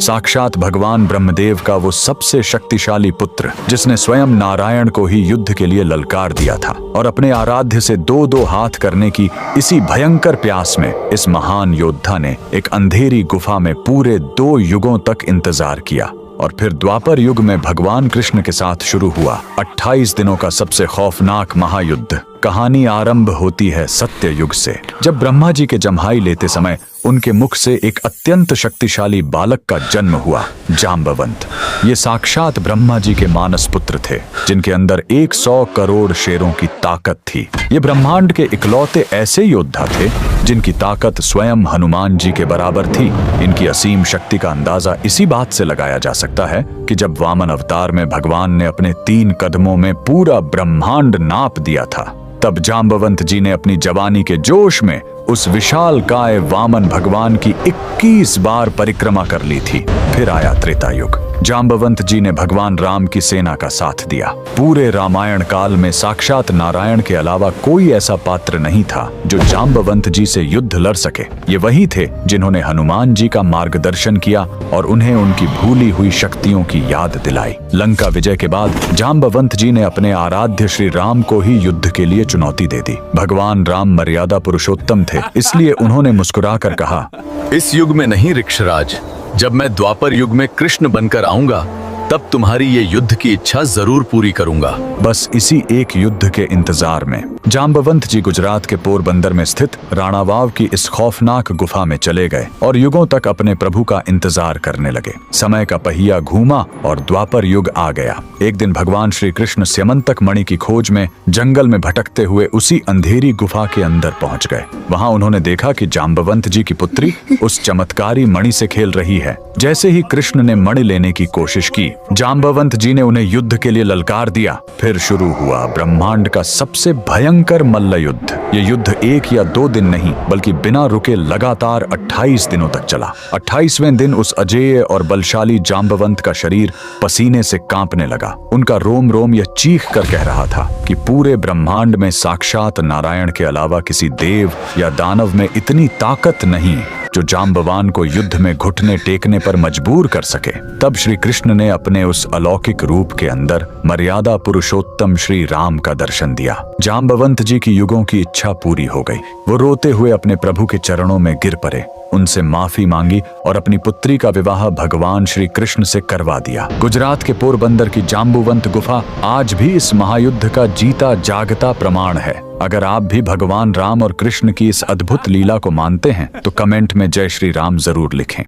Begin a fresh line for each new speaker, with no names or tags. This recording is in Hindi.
साक्षात भगवान ब्रह्मदेव का वो सबसे शक्तिशाली पुत्र, जिसने स्वयं नारायण को ही युद्ध के लिए ललकार दिया था। और अपने आराध्य से दो दो हाथ करने की इसी भयंकर प्यास में इस महान योद्धा ने एक अंधेरी गुफा में पूरे 2 युगों तक इंतजार किया। और फिर द्वापर युग में भगवान कृष्ण के साथ शुरू हुआ 28 दिनों का सबसे खौफनाक महायुद्ध। कहानी आरंभ होती है सत्य युग से, जब ब्रह्मा जी के जम्हाई लेते समय उनके मुख से एक अत्यंत शक्तिशाली बालक का जन्म हुआ, जाम्बवंत। ये साक्षात ब्रह्मा जी के मानस पुत्र थे, जिनके अंदर 100 करोड़ शेरों की ताकत थी। ये ब्रह्मांड के इकलौते ऐसे योद्धा थे जिनकी ताकत स्वयं हनुमान जी के बराबर थी। इनकी असीम शक्ति का अंदाजा इसी बात से लगाया जा सकता है कि जब वामन अवतार में भगवान ने अपने 3 कदमों में पूरा ब्रह्मांड नाप दिया था, तब जाम्बवंत जी ने अपनी जवानी के जोश में उस विशाल काय वामन भगवान की 21 बार परिक्रमा कर ली थी। फिर आया त्रेता युग। जाम्बवंत जी ने भगवान राम की सेना का साथ दिया। पूरे रामायण काल में साक्षात नारायण के अलावा कोई ऐसा पात्र नहीं था जो जाम्बवंत जी से युद्ध लड़ सके। ये वही थे जिन्होंने हनुमान जी का मार्गदर्शन किया और उन्हें उनकी भूली हुई शक्तियों की याद दिलाई। लंका विजय के बाद जाम्बवंत जी ने अपने आराध्य श्री राम को ही युद्ध के लिए चुनौती दे दी। भगवान राम मर्यादा पुरुषोत्तम थे, इसलिए उन्होंने मुस्कुराकर कहा,
इस युग में नहीं ऋक्षराज, जब मैं द्वापर युग में कृष्ण बनकर आऊंगा तब तुम्हारी ये युद्ध की इच्छा जरूर पूरी करूंगा।
बस इसी एक युद्ध के इंतजार में जाम्बवंत जी गुजरात के पोरबंदर में स्थित राणावाव की इस खौफनाक गुफा में चले गए और युगों तक अपने प्रभु का इंतजार करने लगे। समय का पहिया घूमा और द्वापर युग आ गया। एक दिन भगवान श्री कृष्ण स्यमंतक मणि की खोज में जंगल में भटकते हुए उसी अंधेरी गुफा के अंदर पहुंच गए। वहां उन्होंने देखा कि जाम्बवंत जी की पुत्री उस चमत्कारी मणि से खेल रही है। जैसे ही कृष्ण ने मणि लेने की कोशिश की, जाम्बवंत जी ने उन्हें युद्ध के लिए ललकार दिया। फिर शुरू हुआ ब्रह्मांड का सबसे भयंकर मल्ल युद्ध। ये युद्ध 1 या 2 दिन नहीं, बल्कि बिना रुके लगातार 28 दिनों तक चला। 28वें दिन उस अजेय और बलशाली जाम्बवंत का शरीर पसीने से कांपने लगा। उनका रोम रोम यह चीख कर कह रहा था कि पूरे ब्रह्मांड में साक्षात नारायण के अलावा किसी देव या दानव में इतनी ताकत नहीं जो जाम्बवान को युद्ध में घुटने टेकने पर मजबूर कर सके। तब श्री कृष्ण ने अपने उस अलौकिक रूप के अंदर मर्यादा पुरुषोत्तम श्री राम का दर्शन दिया। जाम्बवंत जी की युगों की इच्छा पूरी हो गई। वो रोते हुए अपने प्रभु के चरणों में गिर पड़े, उनसे माफी मांगी और अपनी पुत्री का विवाह भगवान श्री कृष्ण से करवा दिया। गुजरात के पोरबंदर की जाम्बुवंत गुफा आज भी इस महायुद्ध का जीता जागता प्रमाण है। अगर आप भी भगवान राम और कृष्ण की इस अद्भुत लीला को मानते हैं तो कमेंट में जय श्री राम जरूर लिखें।